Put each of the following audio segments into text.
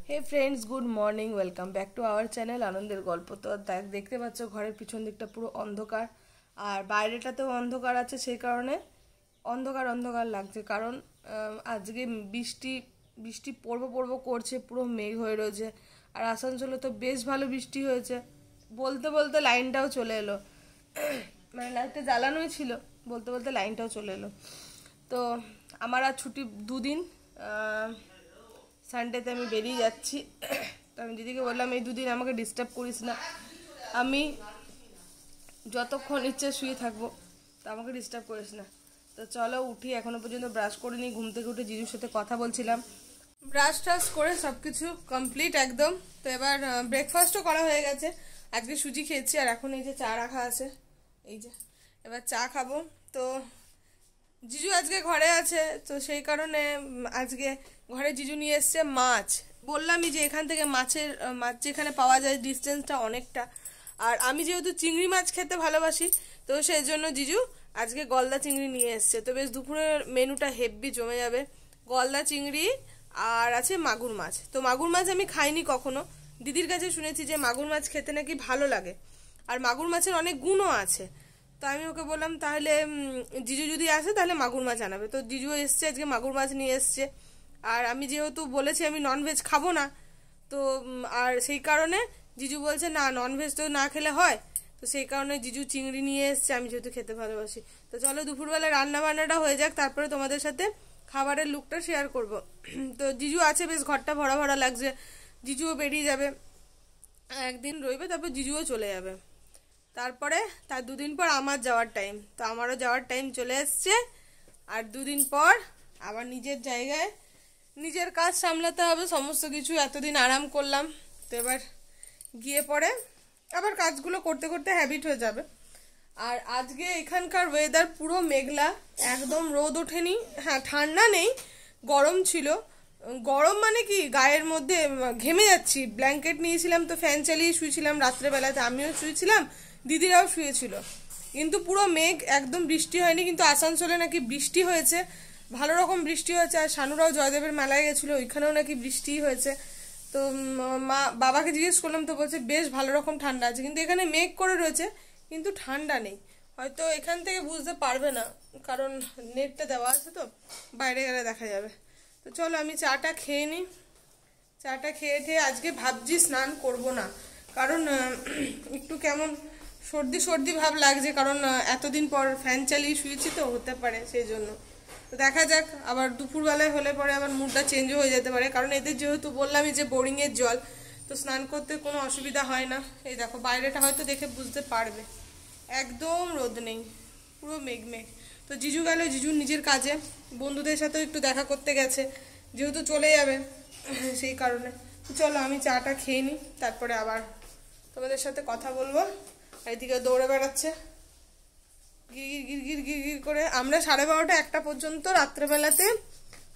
Hey friends, good morning. Welcome back to our channel আনন্দের গল্প। তো দেখতে পাচ্ছ ঘরের পিছন দিকটা পুরো অন্ধকার, আর বাইরেটাতেও অন্ধকার আছে। সেই কারণে অন্ধকার অন্ধকার লাগছে, কারণ আজকে বৃষ্টি বৃষ্টি পড়বো পড়বো করছে, পুরো মেঘ হয়ে রয়েছে। আর আসানসোলে তো বেশ ভালো বৃষ্টি হয়েছে, বলতে বলতে লাইনটাও চলে এলো। মানে লাইটটা জ্বালানোই ছিল, বলতে বলতে লাইনটাও চলে এলো। তো আমার আর ছুটি দুদিন। সানডেতে আমি বেরিয়ে যাচ্ছি। তো আমি দিদিকে বললাম এই দুদিন আমাকে ডিস্টার্ব করিস না, আমি যতক্ষণ ইচ্ছে শুয়ে থাকবো, তো আমাকে ডিস্টার্ব করিস না। তো চলো উঠি, এখনো পর্যন্ত ব্রাশ করিনি। ঘুম থেকে উঠে জিজুর সাথে কথা বলছিলাম, ব্রাশ টাশ করে সব কিছু কমপ্লিট একদম। তো এবার ব্রেকফাস্টও করা হয়ে গেছে। আজকে সুজি খেয়েছি, আর এখন এই যে চা রাখা আছে, এই যে এবার চা খাবো। তো জিজু আজকে ঘরে আছে, তো সেই কারণে আজকে ঘরে জিজু নিয়ে এসছে মাছ। বললামই যে এখান থেকে মাছ যেখানে পাওয়া যায় ডিস্টেন্সটা অনেকটা, আর আমি যেহেতু চিংড়ি মাছ খেতে ভালোবাসি, তো সেই জন্য জিজু আজকে গলদা চিংড়ি নিয়ে এসছে। তো বেশ দুপুরের মেনুটা হেভি জমে যাবে। গলদা চিংড়ি আর আছে মাগুর মাছ। তো মাগুর মাছ আমি খাইনি কখনো, দিদির কাছে শুনেছি যে মাগুর মাছ খেতে নাকি ভালো লাগে, আর মাগুর মাছের অনেক গুণও আছে। তো আমি ওকে বললাম তাহলে জিজু যদি আসে তাহলে মাগুর মাছ আনাবে। তো জিজু এসছে, আজকে মাগুর মাছ নিয়ে এসছে। আর আমি যেহেতু বলেছি আমি ননভেজ খাবো না, তো আর সেই কারণে জিজু বলছে না, ননভেজ তো না খেলে হয়। তো সেই কারণে জিজু চিংড়ি নিয়ে এসছে, আমি যেহেতু খেতে ভালোবাসি। তো চলো দুপুরবেলা রান্না বান্নাটা হয়ে যাক, তারপরে তোমাদের সাথে খাবারের লুকটা শেয়ার করব। তো জিজু আছে, বেশ ঘরটা ভরা ভরা লাগছে। জিজুও বেরিয়ে যাবে, একদিন রইবে, তারপর জিজুও চলে যাবে। তারপরে তার দুদিন পর আমার যাওয়ার টাইম। তো আমারও যাওয়ার টাইম চলে এসছে, আর দুদিন পর আবার নিজের জায়গায় নিজের কাজ সামলাতে হবে সমস্ত কিছু। এতদিন আরাম করলাম, তো এবার গিয়ে পরে আবার কাজগুলো করতে করতে হ্যাবিট হয়ে যাবে। আর আজকে এখানকার ওয়েদার পুরো মেঘলা, একদম রোদ ওঠেনি। হ্যাঁ, ঠান্ডা নেই, গরম ছিল। গরম মানে কি, গায়ের মধ্যে ঘেমে যাচ্ছি। ব্ল্যাঙ্কেট নিয়েছিলাম, তো ফ্যান চালিয়ে শুয়েছিলাম রাত্রেবেলাতে, আমিও শুয়েছিলাম, দিদিরাও শুয়েছিল। কিন্তু পুরো মেঘ, একদম বৃষ্টি হয়নি। কিন্তু আসানসোলে নাকি বৃষ্টি হয়েছে, ভালো রকম বৃষ্টি হয়েছে। আর শানুরাও জয়দেবের মেলায় গেছিলো, ওইখানেও নাকি বৃষ্টি হয়েছে। তো বাবাকে জিজ্ঞেস করলাম, তো বলছে বেশ ভালো রকম ঠান্ডা আছে, কিন্তু এখানে মেঘ করে রয়েছে, কিন্তু ঠান্ডা নেই। হয়তো এখান থেকে বুঝতে পারবে না, কারণ নেটটা দেওয়া আছে, তো বাইরে গেলে দেখা যাবে। তো চলো আমি চাটা খেয়ে নিই। চাটা খেয়ে ঠেয়ে আজকে ভাবছি স্নান করব না, কারণ একটু কেমন সর্দি সর্দি ভাব লাগছে, কারণ এতদিন পর ফ্যান চালিয়ে শুয়েছি, তো হতে পারে সেই জন্য। তো দেখা যাক, আবার দুপুরবেলায় হলে পরে আবার মুডটা চেঞ্জও হয়ে যেতে পারে, কারণ এদের যেহেতু বললামই যে বোরিংয়ের জল, তো স্নান করতে কোনো অসুবিধা হয় না। এই দেখো বাইরেটা হয়তো দেখে বুঝতে পারবে, একদম রোদ নেই, পুরো মেঘ মেঘ। তো জিজু গেল জিজুর নিজের কাজে, বন্ধুদের সাথেও একটু দেখা করতে গেছে, যেহেতু চলে যাবে সেই কারণে। তো চলো আমি চাটা খেয়ে নিই, তারপরে আবার তোমাদের সাথে কথা বলবো। এদিকে দৌড়ে বেড়াচ্ছে গির গির গির গির গির করে। আমরা 12:30 1টা পর্যন্ত রাত্রেবেলাতে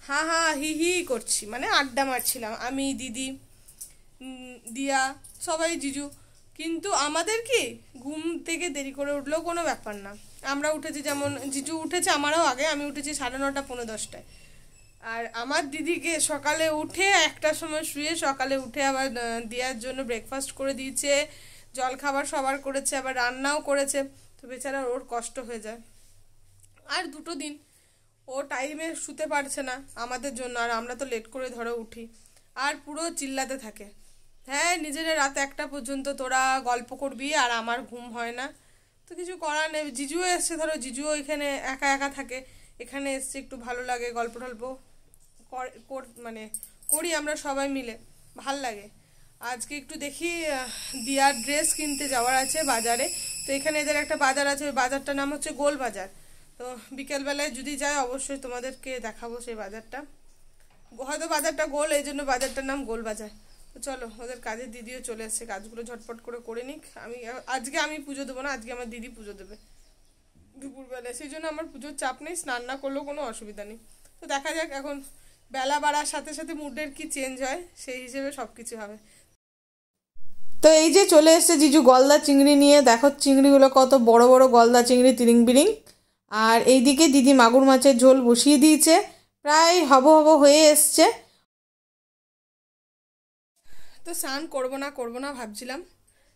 হা হা হি হি করছি, মানে আড্ডা মারছিলাম, আমি, দিদি, দিয়া, সবাই, জিজু। কিন্তু আমাদের কি ঘুম থেকে দেরি করে উঠলেও কোনো ব্যাপার না। আমরা উঠেছি, যেমন জিজু উঠেছে আমারও আগে, আমি উঠেছি 9:30 9:10টায়। আর আমার দিদিকে সকালে উঠে 1টার সময় শুয়ে, সকালে উঠে আবার দিয়ার জন্য ব্রেকফাস্ট করে দিয়েছে, জল খাবার সবার করেছে, আবার রান্নাও করেছে। তো বেচারা ওর কষ্ট হয়ে যায়। আর 2টো দিন ও টাইমে শুতে পারছে না আমাদের জন্য, আর আমরা তো লেট করে ধরে উঠি, আর পুরো চিল্লাতে থাকে, হ্যাঁ নিজেরা রাত 1টা পর্যন্ত তোরা গল্প করবি, আর আমার ঘুম হয় না। তো কিছু করার নেই। জিজুও এসছে, ধরো জিজুও এখানে একা একা থাকে, এখানে এসছে একটু ভালো লাগে, গল্প টল্প মানে করি আমরা সবাই মিলে, ভাল লাগে। আজকে একটু দেখি, দিয়ার ড্রেস কিনতে যাওয়ার আছে বাজারে। তো এখানে এদের একটা বাজার আছে, ওই বাজারটার নাম হচ্ছে গোল বাজার। তো বিকেলবেলায় যদি যায় অবশ্যই তোমাদেরকে দেখাবো সেই বাজারটা। হয়তো বাজারটা গোল, এই জন্য বাজারটার নাম গোল বাজার। তো চলো, ওদের কাজের দিদিও চলে এসছে, কাজগুলো ঝটপট করে নিক। আজকে আমি পুজো দেবো না, আজকে আমার দিদি পুজো দেবে দুপুরবেলায়, সেই জন্য আমার পুজোর চাপ নেই, স্নান না করলেও কোনো অসুবিধা নেই। তো দেখা যাক, এখন বেলা বাড়ার সাথে সাথে মুডের কি চেঞ্জ হয়, সেই হিসেবে সব কিছু হবে। তো এই যে চলে এসছে জিজু গলদা চিংড়ি নিয়ে, দেখো চিংড়িগুলো কত বড় বড় গলদা চিংড়ি, তিরিং বিরিং। আর এইদিকে দিদি মাগুর মাছের ঝোল বসিয়ে দিয়েছে, প্রায় হব হব হয়ে এসছে। তো স্নান করবো না ভাবছিলাম,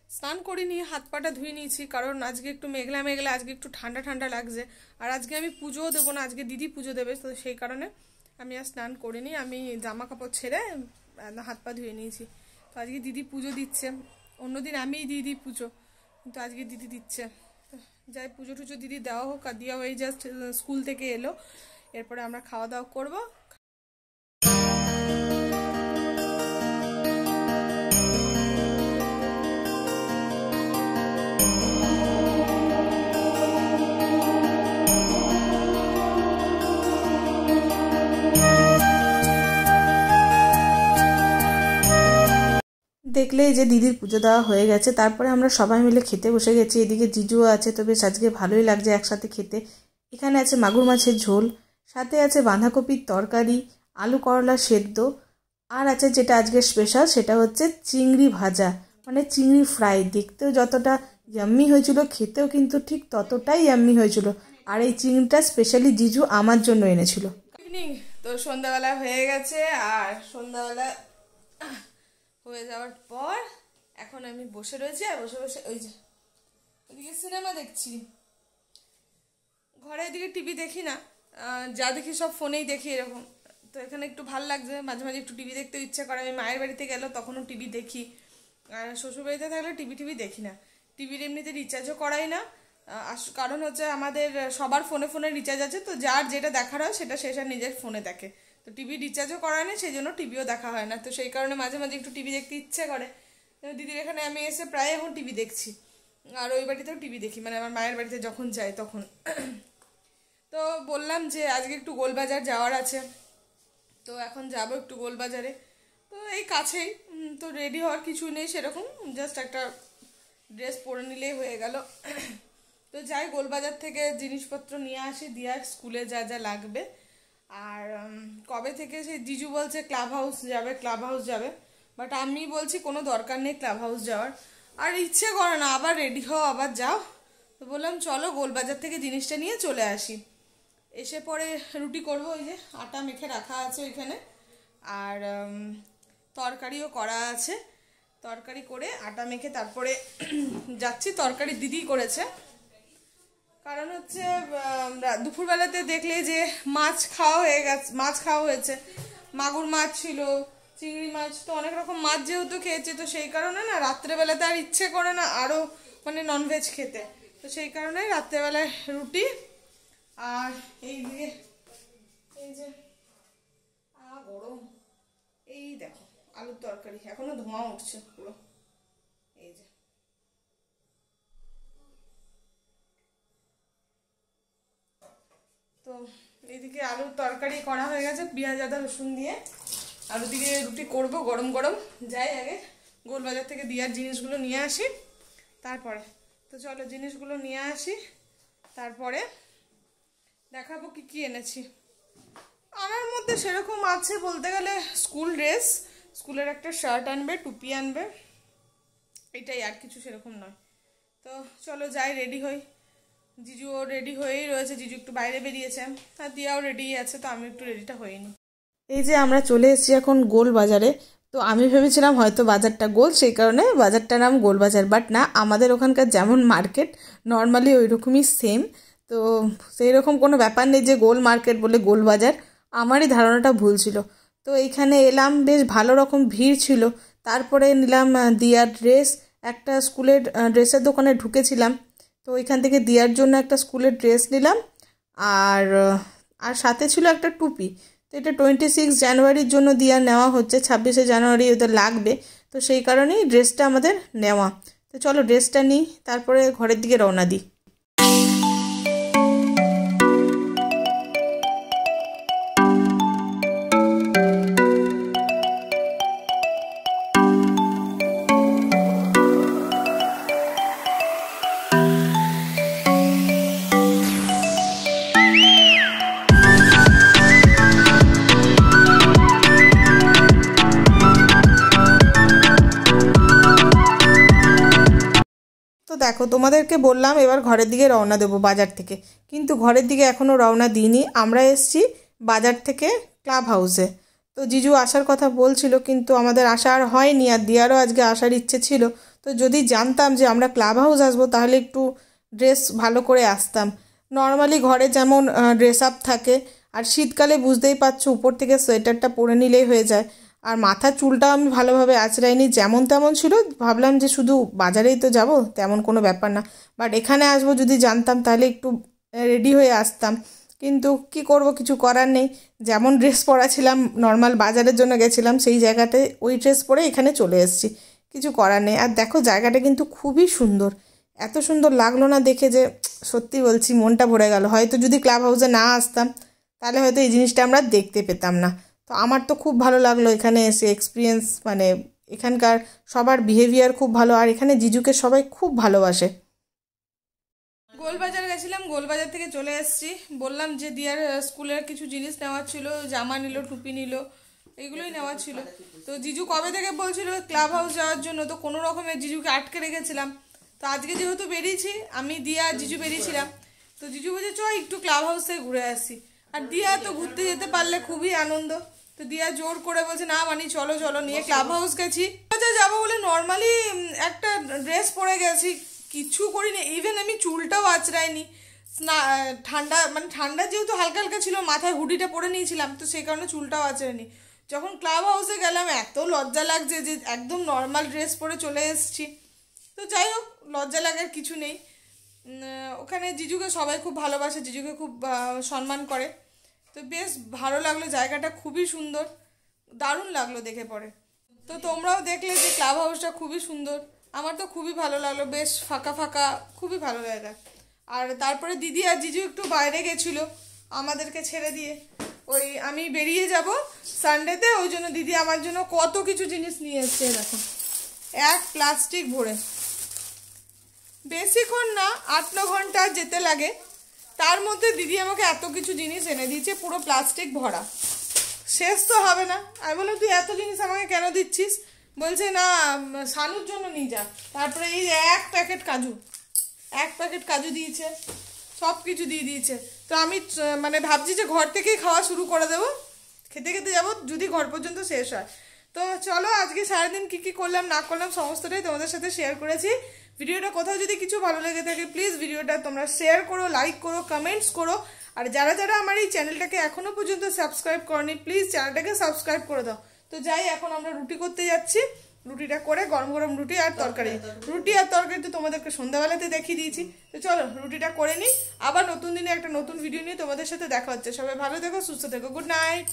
স্নান করিনি, হাত পাটা ধুয়ে নিয়েছি, কারণ আজকে একটু মেঘলা মেঘলা, আজকে একটু ঠান্ডা ঠান্ডা লাগছে। আর আজকে আমি পুজোও দেবো না, আজকে দিদি পুজো দেবে, তো সেই কারণে আমি আর স্নান করিনি। আমি জামা কাপড় ছেড়ে হাত পা ধুয়ে নিয়েছি। তো আজকে দিদি পুজো দিচ্ছে, অন্যদিন আমিই দিয়ে দিই পুজো, কিন্তু আজকে দিদি দিচ্ছে। তো যাই, পুজো টুজো দিদি দেওয়া হোক, আর দেওয়া হয়ে জাস্ট স্কুল থেকে এলো, এরপরে আমরা খাওয়া দাওয়া করবো। দেখলেই যে দিদির পুজো দেওয়া হয়ে গেছে, তারপরে আমরা সবাই মিলে খেতে বসে গেছি। এদিকে জিজুও আছে, তো বেশ আজকে ভালোই লাগছে একসাথে খেতে। এখানে আছে মাগুর মাছের ঝোল, সাথে আছে বাঁধাকপির তরকারি, আলু করলা সেদ্ধ, আর আছে যেটা আজকে স্পেশাল, সেটা হচ্ছে চিংড়ি ভাজা, মানে চিংড়ি ফ্রাই। দেখতেও যতটা ইয়াম্মি হয়েছিল, খেতেও কিন্তু ঠিক ততটাই ইয়াম্মি হয়েছিল। আর এই চিংড়িটা স্পেশালি জিজু আমার জন্য এনেছিল। ইভিনিং তো সন্ধ্যাবেলা হয়ে গেছে, আর সন্ধ্যাবেলা হয়ে যাওয়ার পর এখন আমি বসে রয়েছি, আর বসে বসে ওই যে ওইদিকে সিনেমা দেখছি। ঘরে এদিকে টিভি দেখি না, যা দেখি সব ফোনেই দেখি এরকম। তো এখানে একটু ভাল লাগছে, মাঝে মাঝে একটু টিভি দেখতে ইচ্ছে করে। আমি মায়ের বাড়িতে গেলেও তখনও টিভি দেখি, আর শ্বশুরবাড়িতে থাকলে টিভি দেখি না। টিভির এমনিতে রিচার্জও করাই না, কারণ হচ্ছে আমাদের সবার ফোনে ফোনে রিচার্জ আছে, তো যার যেটা দেখার হয় সেটা সে নিজের ফোনে দেখে। তো টিভি রিচার্জও করায় না, সেই জন্য টিভিও দেখা হয় না। তো সেই কারণে মাঝে মাঝে একটু টিভি দেখতে ইচ্ছে করে। দিদির এখানে আমি এসে প্রায় এখন টিভি দেখছি, আর ওই বাড়িতেও টিভি দেখি, মানে আমার মায়ের বাড়িতে যখন যাই তখন। তো বললাম যে আজকে একটু গোলবাজার যাওয়ার আছে, তো এখন যাব একটু গোলবাজারে। তো এই কাছেই, তো রেডি হওয়ার কিছু নেই সেরকম, জাস্ট একটা ড্রেস পরে নিলেই হয়ে গেল। তো যাই, গোলবাজার থেকে জিনিসপত্র নিয়ে আসি, দিয়ার স্কুলে যা যা লাগবে। আর কবে থেকে সেই জিজু বলছে ক্লাব হাউস যাবে, বাট আমি বলছি কোনো দরকার নেই ক্লাব হাউস যাওয়ার, আর ইচ্ছে করে না আবার রেডি হও আবার যাও। তো বললাম চলো গোলবাজার থেকে জিনিসটা নিয়ে চলে আসি। এসে পরে রুটি করবো, ওই যে আটা মেখে রাখা আছে ওইখানে, আর তরকারিও করা আছে। তরকারি করে আটা মেখে তারপরে যাচ্ছি। তরকারি দিদি করেছে, কারণ হচ্ছে দুপুরবেলাতে দেখলে যে মাছ খাওয়া হয়েছে, মাগুর মাছ ছিল, চিংড়ি মাছ, তো অনেক রকম মাছ যেহেতু খেয়েছি, তো সেই কারণে না রাত্রেবেলাতে আর ইচ্ছে করে না আরও মানে ননভেজ খেতে। তো সেই কারণে রাত্রেবেলায় রুটি, আর এই দিকে এই যে গরম, এই দেখো আলুর তরকারি, এখনো ধোঁয়া উঠছে পুরো, এই যে। তো এইদিকে আলুর তরকারি করা হয়ে গেছে পেঁয়াজ আদা রসুন দিয়ে, আর ওদিকে রুটি করবো গরম গরম। যাই আগে গোলবাজার থেকে দিয়ার জিনিসগুলো নিয়ে আসি তারপরে। তো চলো জিনিসগুলো নিয়ে আসি, তারপরে দেখাবো কি কি এনেছি। আমার মধ্যে সেরকম আছে বলতে গেলে স্কুল ড্রেস, স্কুলের একটা শার্ট আনবে, টুপি আনবে, এটাই, আর কিছু সেরকম নয়। তো চলো যাই, রেডি হই। জিজুও রেডি হয়েই রয়েছে, জিজু একটু বাইরে বেরিয়েছে, আর দিয়াও রেডি আছে, তো আমি একটু রেডিটা হইনি। এই যে আমরা চলে এসেছি এখন গোল বাজারে। তো আমি ভেবেছিলাম হয়তো বাজারটা গোল, সেই কারণে বাজারটার নাম গোল বাজার, বাট না, আমাদের ওখানকার যেমন মার্কেট নর্মালি ওই রকমই সেম। তো সেই রকম কোনো ব্যাপার নেই যে গোল মার্কেট বলে গোল বাজার, আমারই ধারণাটা ভুল ছিল। তো এইখানে এলাম, বেশ ভালো রকম ভিড় ছিল। তারপরে নিলাম দিয়ার ড্রেস, একটা স্কুলের ড্রেসের দোকানে ঢুকেছিলাম, তো ওইখান থেকে দিয়ার জন্য একটা স্কুলের ড্রেস নিলাম, আর সাথে ছিল একটা টুপি। তো এটা 26 জানুয়ারির জন্য দিয়ার নেওয়া হচ্ছে, 26শে জানুয়ারি ওদের লাগবে, তো সেই কারণেই ড্রেসটা আমাদের নেওয়া। তো চলো ড্রেসটা নিই, তারপরে ঘরের দিকে রওনা দিই। দেখো তোমাদেরকে বললাম এবার ঘরের দিকে রওনা দেবো বাজার থেকে, কিন্তু ঘরের দিকে এখনও রওনা দিইনি। আমরা এসেছি বাজার থেকে ক্লাব হাউসে। তো জিজু আসার কথা বলছিল, কিন্তু আমাদের আসা আর হয়নি, আর দিয়ারও আজকে আসার ইচ্ছে ছিল। তো যদি জানতাম যে আমরা ক্লাব হাউস আসবো তাহলে একটু ড্রেস ভালো করে আসতাম। নর্মালি ঘরে যেমন ড্রেস আপ থাকে, আর শীতকালে বুঝতেই পারছো উপর থেকে সোয়েটারটা পরে নিলেই হয়ে যায়। আর মাথার চুলটাও আমি ভালোভাবে আঁচড়াইনি, যেমন তেমন ছিল। ভাবলাম যে শুধু বাজারেই তো যাব, তেমন কোনো ব্যাপার না, বাট এখানে আসবো যদি জানতাম তাহলে একটু রেডি হয়ে আসতাম। কিন্তু কি করব, কিছু করার নেই। যেমন ড্রেস পরা ছিলাম, নর্মাল বাজারের জন্য গেছিলাম, সেই জায়গাতে ওই ড্রেস পরে এখানে চলে এসেছি, কিছু করার নেই। আর দেখো জায়গাটা কিন্তু খুবই সুন্দর, এত সুন্দর লাগলো না দেখে যে সত্যি বলছি মনটা ভরে গেল। হয়তো যদি ক্লাব হাউসে না আসতাম তাহলে হয়তো এই জিনিসটা আমরা দেখতে পেতাম না। তো আমার তো খুব ভালো লাগলো এখানে এসে, এক্সপিরিয়েন্স মানে এখানকার সবার বিহেভিয়ার খুব ভালো, আর এখানে জিজুকে সবাই খুব ভালোবাসে। গোলবাজার গেছিলাম, গোলবাজার থেকে চলে এসেছি। বললাম যে দিয়ার স্কুলের কিছু জিনিস নেওয়ার ছিল, জামা নিল, টুপি নিল, এইগুলোই নেওয়ার ছিল। তো জিজু কবে থেকে বলছিল ক্লাব হাউস যাওয়ার জন্য, তো কোনো রকমে জিজুকে আটকে রেখেছিলাম। তো আজকে যেহেতু বেরিয়েছি, আমি দিয়া আর জিজু বেরিয়েছিলাম, তো জিজু বলছে চ একটু ক্লাব হাউস থেকে ঘুরে আসি। আর দিয়া তো ঘুরতে যেতে পারলে খুবই আনন্দ। তো দিয়া জোর করে বলছে না মানি চলো চলো, নিয়ে ক্লাব হাউস গেছি। যাবো বলে নর্মালি একটা ড্রেস পরে গেছি, কিছু করিনি, ইভেন আমি চুলটাও আঁচড়াইনি। ঠান্ডা মানে ঠান্ডা যেহেতু হালকা হালকা ছিল, মাথায় হুডিটা পরে নিয়েছিলাম, তো সেই কারণে চুলটাও আঁচড়াইনি। যখন ক্লাব হাউসে গেলাম এত লজ্জা লাগছে যে একদম নর্মাল ড্রেস পরে চলে এসেছি। তো যাই হোক, লজ্জা লাগার কিছু নেই। ওখানে জিজুকে সবাই খুব ভালোবাসে, জিজুকে খুব সম্মান করে। তো বেশ ভালো লাগলো, জায়গাটা খুবই সুন্দর, দারুণ লাগলো দেখে পরে। তো তোমরাও দেখলে যে ক্লাব হাউসটা খুবই সুন্দর, আমার তো খুবই ভালো লাগলো, বেশ ফাঁকা ফাঁকা, খুবই ভালো জায়গা। আর তারপরে দিদি আর জিজু একটু বাইরে গেছিলো আমাদেরকে ছেড়ে দিয়ে। ওই আমি বেরিয়ে যাব সানডেতে, ওই জন্য দিদি আমার জন্য কত কিছু জিনিস নিয়ে এসছে, দেখো এক প্লাস্টিক ভরে। বেশিক্ষণ না, 8-9 ঘন্টা যেতে লাগে, তার মধ্যে দিদি আমাকে এত কিছু জিনিস এনে দিয়েছে, পুরো প্লাস্টিক ভরা। শেষ তো হবে না। আমি বললাম তুই এত জিনিস আমাকে কেন দিচ্ছিস? বলছে না সানুর জন্য নিয়ে যা। তারপরে এই এক প্যাকেট কাজু দিয়েছে, সব কিছু দিয়ে দিয়েছে। তো আমি মানে ভাবছি যে ঘর থেকেই খাওয়া শুরু করে দেবো, খেতে খেতে যাবো যদি ঘর পর্যন্ত শেষ হয়। তো চলো আজকে সারাদিন কী করলাম না করলাম সমস্তটাই তোমাদের সাথে শেয়ার করেছি। ভিডিওটা কোথাও যদি কিছু ভালো লেগে থাকে প্লিজ ভিডিওটা তোমরা শেয়ার করো, লাইক করো, কমেন্টস করো। আর যারা যারা আমার এই চ্যানেলটাকে এখনও পর্যন্ত সাবস্ক্রাইব করনি প্লিজ চ্যানেলটাকে সাবস্ক্রাইব করে দাও। তো যাই, এখন আমরা রুটি করতে যাচ্ছি। রুটিটা করে গরম গরম রুটি আর তরকারি তো তোমাদেরকে সন্ধ্যাবেলাতে দেখিয়ে দিয়েছি। তো চলো রুটিটা করে নিই, আবার নতুন দিনে একটা নতুন ভিডিও নিয়ে তোমাদের সাথে দেখা হচ্ছে। সবাই ভালো থেকো, সুস্থ থেকো, গুড নাইট।